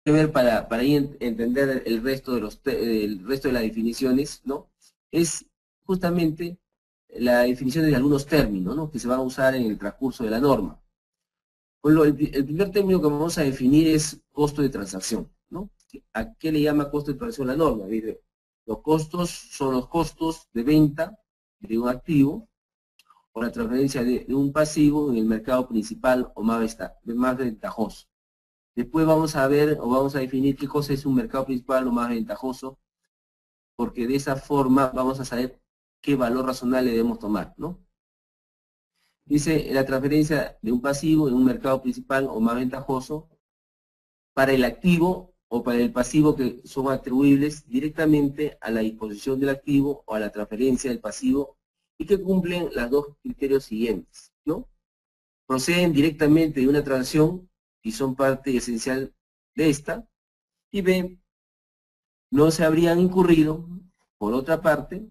que ver para ahí entender el resto de el resto de las definiciones, ¿no? Es justamente la definición de algunos términos, ¿no? Que se van a usar en el transcurso de la norma. El primer término que vamos a definir es costo de transacción, ¿no? ¿A qué le llama costo de transacción la norma? Mire, los costos son los costos de venta de un activo o la transferencia de un pasivo en el mercado principal o más ventajoso. Después vamos a ver o vamos a definir qué cosa es un mercado principal o más ventajoso, porque de esa forma vamos a saber qué valor razonable debemos tomar, ¿no? Dice la transferencia de un pasivo en un mercado principal o más ventajoso para el activo o para el pasivo que son atribuibles directamente a la disposición del activo o a la transferencia del pasivo y que cumplen los dos criterios siguientes, ¿no? Proceden directamente de una transacción y son parte esencial de esta, y B, no se habrían incurrido, por otra parte,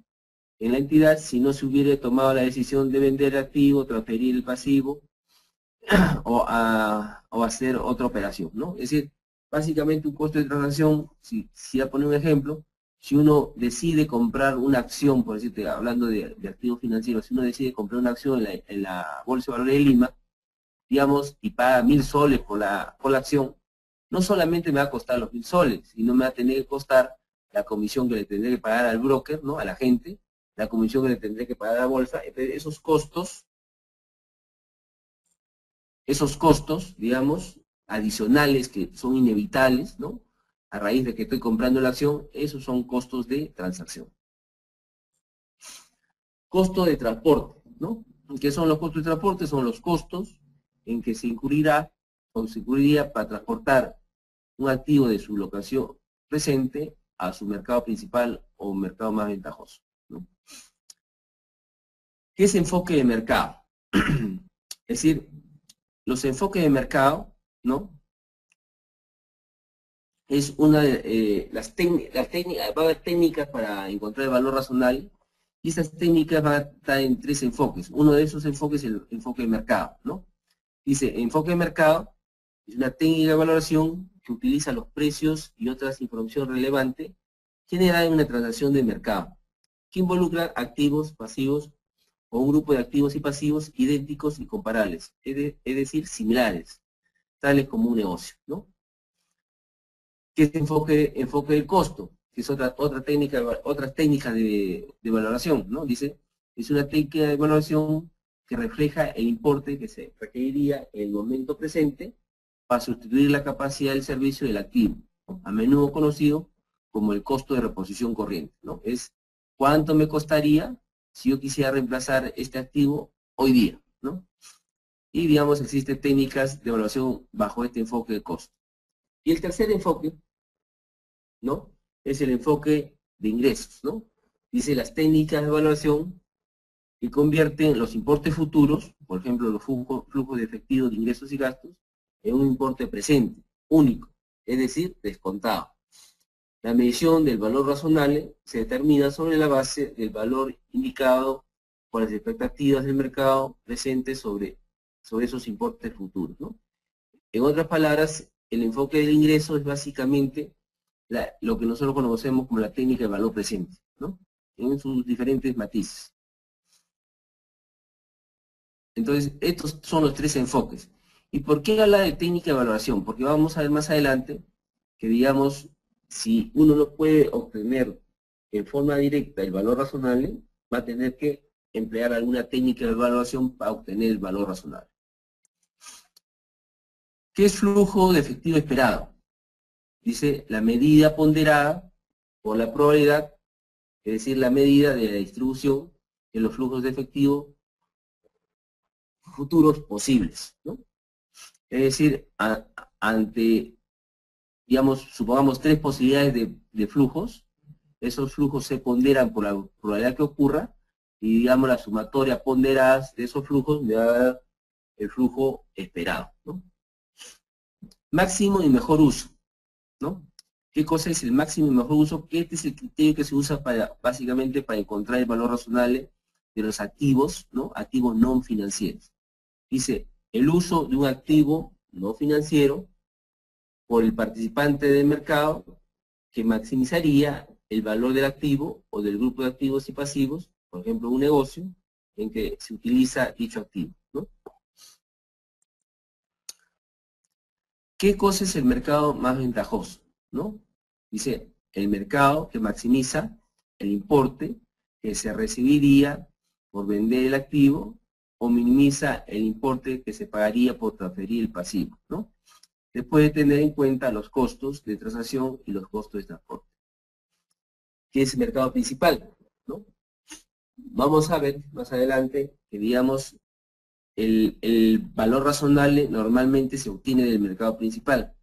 en la entidad si no se hubiera tomado la decisión de vender el activo, transferir el pasivo o hacer otra operación, ¿no? Es decir, básicamente un costo de transacción, si voy a poner un ejemplo, si uno decide comprar una acción, por decirte, hablando de activos financieros, si uno decide comprar una acción en la Bolsa de Valores de Lima, digamos, y paga 1.000 soles por la acción, no solamente me va a costar los 1.000 soles, sino me va a tener que costar la comisión que le tendré que pagar al broker, ¿no? A la gente, la comisión que le tendré que pagar a la bolsa. Entonces, esos costos, digamos, adicionales que son inevitables, ¿no? A raíz de que estoy comprando la acción, esos son costos de transacción. Costo de transporte, ¿no? ¿Qué son los costos de transporte? Son los costos en que se incurrirá o se incurriría para transportar un activo de su locación presente a su mercado principal o mercado más ventajoso, ¿no? ¿Qué es enfoque de mercado? Es decir, los enfoques de mercado, ¿no? Es una de las técnicas, va a haber técnicas para encontrar el valor razonable, y estas técnicas van a estar en tres enfoques. Uno de esos enfoques es el enfoque de mercado, ¿no? Dice, enfoque de mercado es una técnica de valoración que utiliza los precios y otras información relevante generada en una transacción de mercado, que involucra activos, pasivos, o un grupo de activos y pasivos idénticos y comparables, es decir, similares, tales como un negocio, ¿no? ¿Qué es enfoque del costo? Que es otra técnica, otras técnicas de valoración, ¿no? Dice, es una técnica de valoración que refleja el importe que se requeriría en el momento presente para sustituir la capacidad del servicio del activo, ¿no? A menudo conocido como el costo de reposición corriente, ¿no? Es cuánto me costaría si yo quisiera reemplazar este activo hoy día, ¿no? Y digamos, existen técnicas de evaluación bajo este enfoque de costo. Y el tercer enfoque, ¿no? Es el enfoque de ingresos, ¿no? Dice las técnicas de evaluación que convierten los importes futuros, por ejemplo, los flujos de efectivo de ingresos y gastos, en un importe presente, único, es decir, descontado. La medición del valor razonable se determina sobre la base del valor indicado por las expectativas del mercado presentes sobre esos importes futuros, ¿no? En otras palabras, el enfoque del ingreso es básicamente lo que nosotros conocemos como la técnica de valor presente, ¿no? En sus diferentes matices. Entonces, estos son los tres enfoques. ¿Y por qué habla de técnica de valoración? Porque vamos a ver más adelante que, digamos, si uno no puede obtener en forma directa el valor razonable, va a tener que emplear alguna técnica de evaluación para obtener el valor razonable. ¿Qué es flujo de efectivo esperado? Dice la medida ponderada por la probabilidad, es decir, la medida de la distribución de los flujos de efectivo futuros posibles, ¿no? Es decir, ante, digamos, supongamos tres posibilidades de flujos, esos flujos se ponderan por la probabilidad que ocurra, y digamos la sumatoria ponderada de esos flujos me va a dar el flujo esperado, ¿no? Máximo y mejor uso, ¿no? ¿Qué cosa es el máximo y mejor uso? Este es el criterio que se usa básicamente para encontrar el valor razonable de los activos, ¿no? Activos no financieros. Dice, el uso de un activo no financiero por el participante del mercado que maximizaría el valor del activo o del grupo de activos y pasivos, por ejemplo, un negocio en que se utiliza dicho activo, ¿no? ¿Qué cosa es el mercado más ventajoso? ¿No? Dice, el mercado que maximiza el importe que se recibiría por vender el activo o minimiza el importe que se pagaría por transferir el pasivo, ¿no? Después de tener en cuenta los costos de transacción y los costos de transporte. ¿Qué es el mercado principal? ¿No? Vamos a ver más adelante que, digamos, el valor razonable normalmente se obtiene del mercado principal.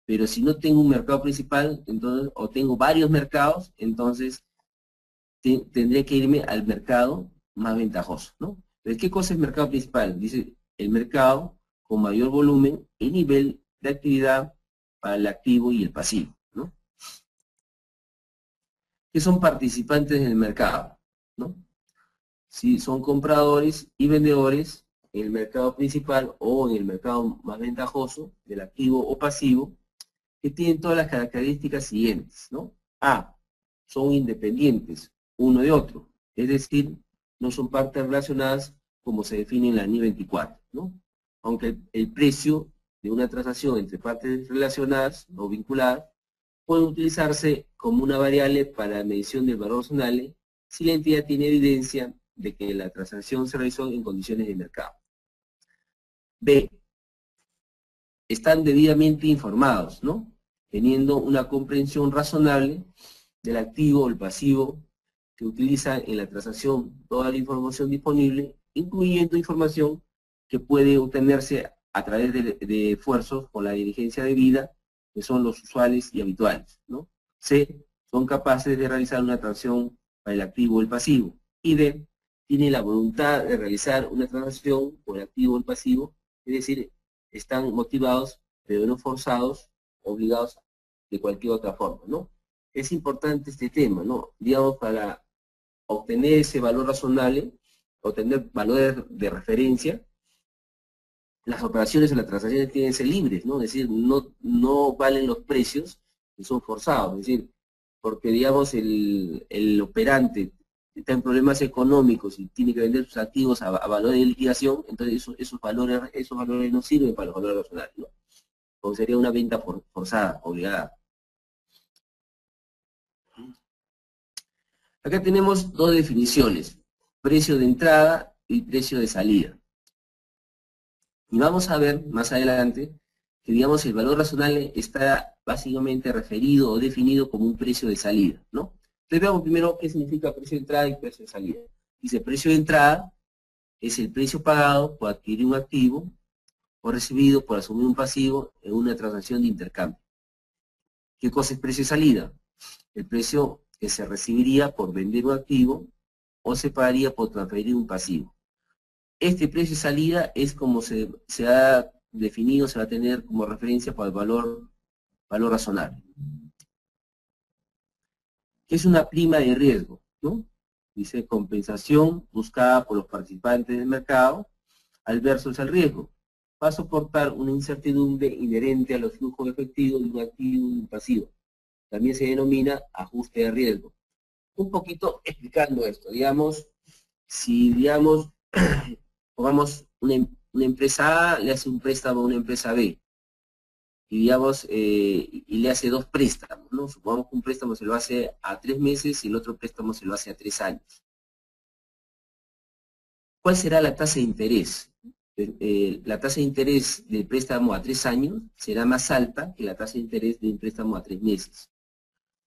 Pero si no tengo un mercado principal, entonces, o tengo varios mercados, entonces tendré que irme al mercado más ventajoso, ¿no? Entonces, ¿qué cosa es mercado principal? Dice, el mercado con mayor volumen y nivel de actividad para el activo y el pasivo, ¿no? ¿Qué son participantes en el mercado? ¿No? Si son compradores y vendedores en el mercado principal o en el mercado más ventajoso del activo o pasivo, que tienen todas las características siguientes, ¿no? A, son independientes uno de otro, es decir, no son partes relacionadas como se define en la NI 24, ¿no? Aunque el precio de una transacción entre partes relacionadas o vinculadas puede utilizarse como una variable para la medición del valor razonable si la entidad tiene evidencia de que la transacción se realizó en condiciones de mercado. B, están debidamente informados, ¿no? Teniendo una comprensión razonable del activo o el pasivo que utiliza en la transacción toda la información disponible, incluyendo información que puede obtenerse a través de esfuerzos con la diligencia debida, que son los usuales y habituales, ¿no? C, son capaces de realizar una transacción para el activo o el pasivo. Y D, tiene la voluntad de realizar una transacción por el activo o el pasivo, es decir, están motivados, pero no forzados, obligados de cualquier otra forma, ¿no? Es importante este tema, ¿no? Digamos, para obtener ese valor razonable, obtener valores de referencia, las operaciones o las transacciones tienen que ser libres, ¿no? Es decir, no valen los precios que son forzados, es decir, porque digamos el operante está en problemas económicos y tiene que vender sus activos a valor de liquidación, entonces esos valores no sirven para los valores razonables, ¿no? O sería una venta forzada, obligada. Acá tenemos dos definiciones, precio de entrada y precio de salida. Y vamos a ver más adelante que, digamos, el valor razonable está básicamente referido o definido como un precio de salida, ¿no? Entonces veamos primero qué significa precio de entrada y precio de salida. Dice, precio de entrada es el precio pagado por adquirir un activo o recibido por asumir un pasivo en una transacción de intercambio. ¿Qué cosa es precio de salida? El precio que se recibiría por vender un activo o se pagaría por transferir un pasivo. Este precio de salida es como se ha definido, se va a tener como referencia para el valor razonable. ¿Qué es una prima de riesgo? ¿No? Dice compensación buscada por los participantes del mercado al versus el riesgo. Va a soportar una incertidumbre inherente a los flujos efectivos de un activo y un pasivo. También se denomina ajuste de riesgo. Un poquito explicando esto, digamos, si digamos, pongamos una empresa A le hace un préstamo a una empresa B, y digamos, y le hace dos préstamos, ¿no? Supongamos que un préstamo se lo hace a 3 meses y el otro préstamo se lo hace a 3 años. ¿Cuál será la tasa de interés? La tasa de interés del préstamo a 3 años será más alta que la tasa de interés de un préstamo a 3 meses.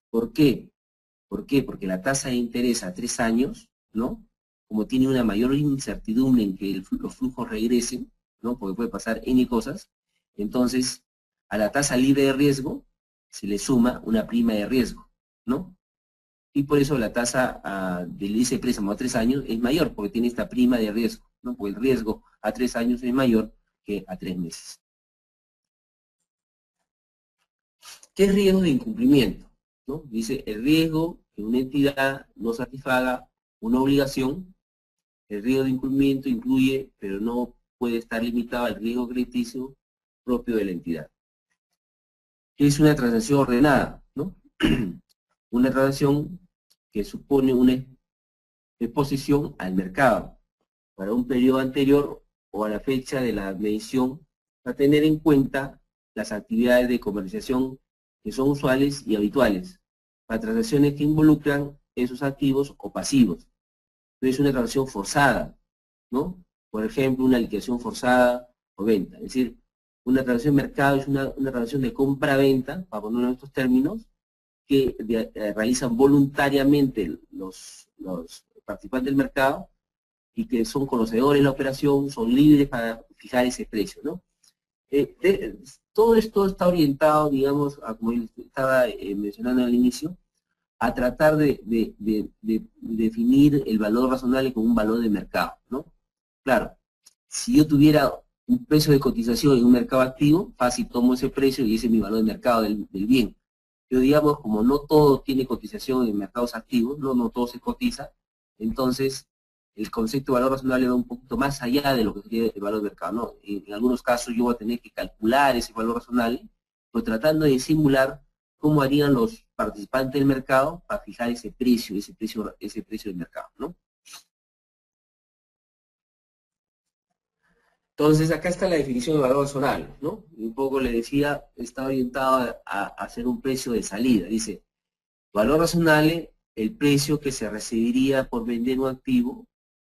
¿Por qué? ¿Por qué? Porque la tasa de interés a 3 años, ¿no? Como tiene una mayor incertidumbre en que los flujos regresen, ¿no? Porque puede pasar N cosas, entonces a la tasa libre de riesgo se le suma una prima de riesgo, ¿no? Y por eso la tasa del ese préstamo a 3 años es mayor, porque tiene esta prima de riesgo, ¿no? Porque el riesgo a 3 años es mayor que a 3 meses. ¿Qué es riesgo de incumplimiento? ¿No? Dice, el riesgo que una entidad no satisfaga una obligación. El riesgo de incumplimiento incluye, pero no puede estar limitado al riesgo crediticio propio de la entidad. ¿Qué es una transacción ordenada? ¿No? Una transacción que supone una exposición al mercado para un periodo anterior o a la fecha de la medición, a tener en cuenta las actividades de comercialización que son usuales y habituales, para transacciones que involucran esos activos o pasivos. Entonces, una transacción forzada, ¿no? Por ejemplo, una liquidación forzada o venta. Es decir, una transacción de mercado es una transacción de compra-venta, para ponerlo en estos términos, que realizan voluntariamente los participantes del mercado y que son conocedores de la operación, son libres para fijar ese precio, ¿no? Todo esto está orientado, digamos, como yo estaba mencionando al inicio, a tratar de definir el valor razonable como un valor de mercado, ¿no? Claro, si yo tuviera un precio de cotización en un mercado activo, fácil tomo ese precio y ese es mi valor de mercado del bien. Pero digamos, como no todo tiene cotización en mercados activos, no todo se cotiza, entonces el concepto de valor razonable va un poquito más allá de lo que sería el valor de mercado, ¿no? En algunos casos yo voy a tener que calcular ese valor razonable, pero tratando de simular cómo harían los participantes del mercado para fijar ese precio del mercado, ¿no? Entonces, acá está la definición de valor razonable, ¿no? Un poco le decía, está orientado a hacer un precio de salida. Dice, valor razonable, el precio que se recibiría por vender un activo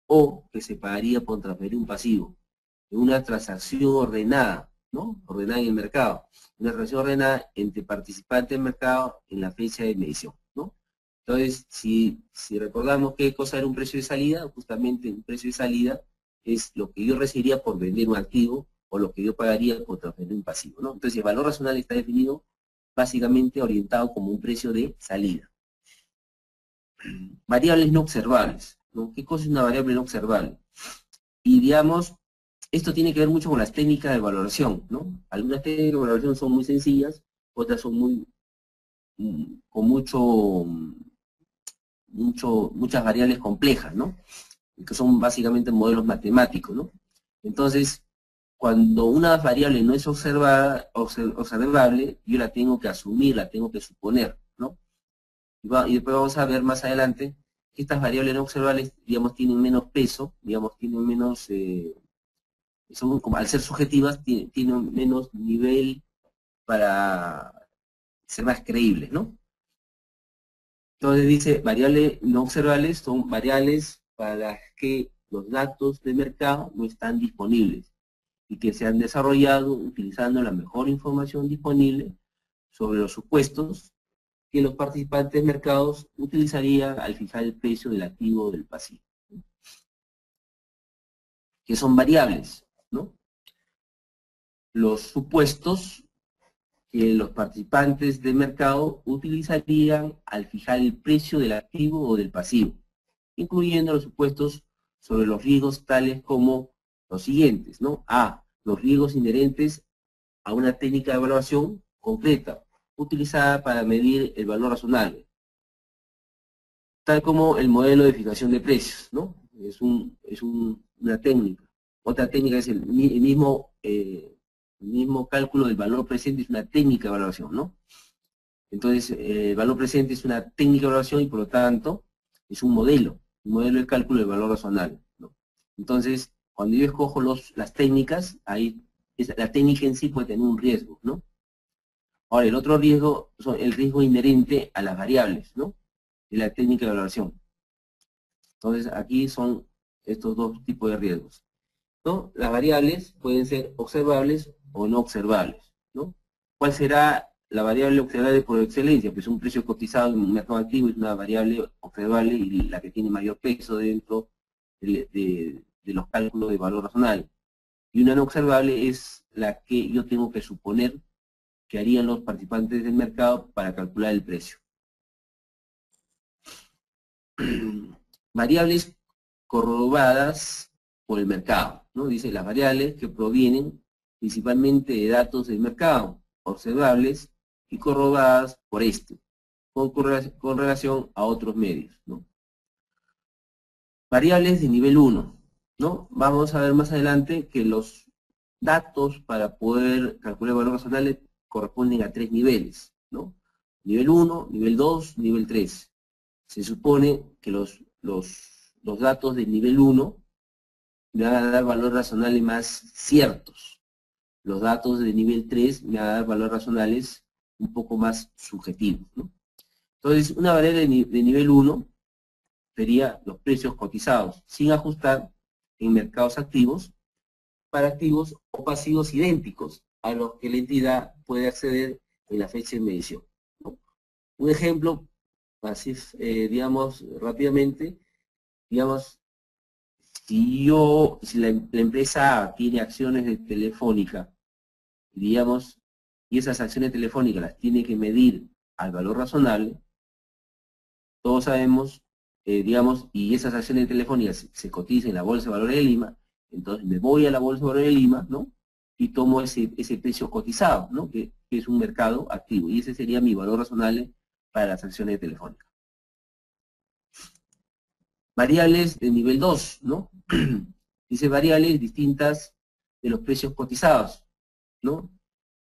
o que se pagaría por transferir un pasivo. En una transacción ordenada, ¿no? Ordenada en el mercado. Una transacción ordenada entre participantes del mercado en la fecha de medición, ¿no? Entonces, si recordamos qué cosa era un precio de salida, justamente un precio de salida es lo que yo recibiría por vender un activo o lo que yo pagaría por transferir un pasivo, ¿no? Entonces, el valor razonable está definido básicamente orientado como un precio de salida. Variables no observables, ¿no? ¿Qué cosa es una variable no observable? Y digamos, esto tiene que ver mucho con las técnicas de valoración, ¿no? Algunas técnicas de valoración son muy sencillas, otras son con muchas variables complejas, ¿no? Que son básicamente modelos matemáticos, ¿no? Entonces, cuando una variable no es observable, yo la tengo que asumir, la tengo que suponer, ¿no? Y después vamos a ver más adelante que estas variables no observables, digamos, tienen menos peso, digamos, tienen menos, son, como, al ser subjetivas, tienen menos nivel para ser más creíbles, ¿no? Entonces dice, variables no observables son variables para las que los datos de mercado no están disponibles y que se han desarrollado utilizando la mejor información disponible sobre los supuestos que los participantes de mercados utilizarían al fijar el precio del activo o del pasivo, ¿no? Que son variables, ¿no? Los supuestos que los participantes de mercado utilizarían al fijar el precio del activo o del pasivo, incluyendo los supuestos sobre los riesgos tales como los siguientes, ¿no? A, los riesgos inherentes a una técnica de evaluación concreta, utilizada para medir el valor razonable, tal como el modelo de fijación de precios, ¿no? Una técnica. Otra técnica es el mismo cálculo del valor presente, es una técnica de evaluación, ¿no? Entonces, el valor presente es una técnica de evaluación y por lo tanto es un modelo de cálculo del valor razonable, ¿no? Entonces, cuando yo escojo las técnicas, ahí la técnica en sí puede tener un riesgo, ¿no? Ahora, el otro riesgo es el riesgo inherente a las variables, ¿no? De la técnica de evaluación. Entonces, aquí son estos dos tipos de riesgos, ¿no? Las variables pueden ser observables o no observables, ¿no? ¿Cuál será la variable observable por excelencia? Pues un precio cotizado en un mercado activo es una variable observable y la que tiene mayor peso dentro de los cálculos de valor razonable. Y una no observable es la que yo tengo que suponer que harían los participantes del mercado para calcular el precio. Variables corroboradas por el mercado, ¿no? Dice las variables que provienen principalmente de datos del mercado, observables y corroboradas por este, con relación a otros medios, ¿no? Variables de nivel 1, ¿no? Vamos a ver más adelante que los datos para poder calcular el valor razonable corresponden a 3 niveles, ¿no? Nivel 1, nivel 2, nivel 3. Se supone que los datos del nivel 1 me van a dar valores racionales más ciertos. Los datos de nivel 3 me van a dar valores racionales un poco más subjetivos, ¿no? Entonces, una variable de nivel 1 sería los precios cotizados, sin ajustar en mercados activos, para activos o pasivos idénticos a los que la entidad puede acceder en la fecha de medición, ¿no? Un ejemplo, así digamos, rápidamente, digamos, si la empresa tiene acciones de Telefónica, digamos, y esas acciones telefónicas las tiene que medir al valor razonable, todos sabemos, digamos, y esas acciones telefónicas se cotizan en la Bolsa de Valores de Lima, entonces me voy a la Bolsa de Valores de Lima, ¿no? Y tomo ese precio cotizado, ¿no? Que es un mercado activo, y ese sería mi valor razonable para las acciones telefónicas. Variables de nivel 2, ¿no? Dice variables distintas de los precios cotizados, ¿no?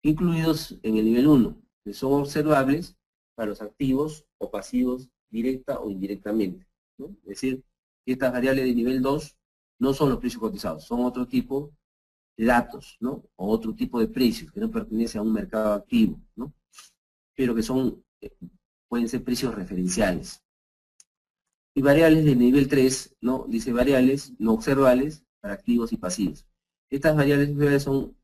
Incluidos en el nivel 1, que son observables para los activos o pasivos directa o indirectamente, ¿no? Es decir, que estas variables de nivel 2 no son los precios cotizados, son otro tipo de datos, ¿no? O otro tipo de precios que no pertenecen a un mercado activo, ¿no? Pero que son, pueden ser precios referenciales. Y variables de nivel 3, ¿no? Dice variables no observables para activos y pasivos. Estas variables son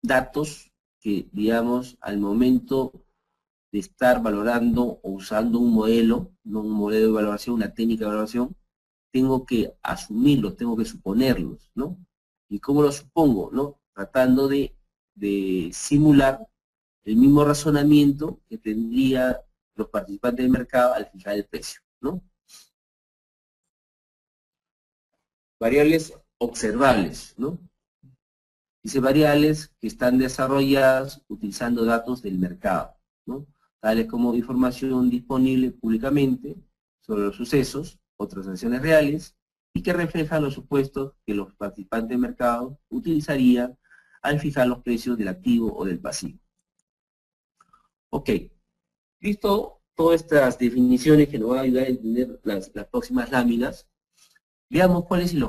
datos que, digamos, al momento de estar valorando o usando un modelo, no un modelo de valoración, una técnica de valoración, tengo que asumirlos, tengo que suponerlos, ¿no? ¿Y cómo lo supongo? ¿No? Tratando de simular el mismo razonamiento que tendrían los participantes del mercado al fijar el precio, ¿no? Variables observables, ¿no? Dice variables que están desarrolladas utilizando datos del mercado, ¿no? Tales como información disponible públicamente sobre los sucesos o transacciones reales y que reflejan los supuestos que los participantes del mercado utilizarían al fijar los precios del activo o del pasivo. Ok, visto todas estas definiciones que nos van a ayudar a entender las próximas láminas, veamos cuál es el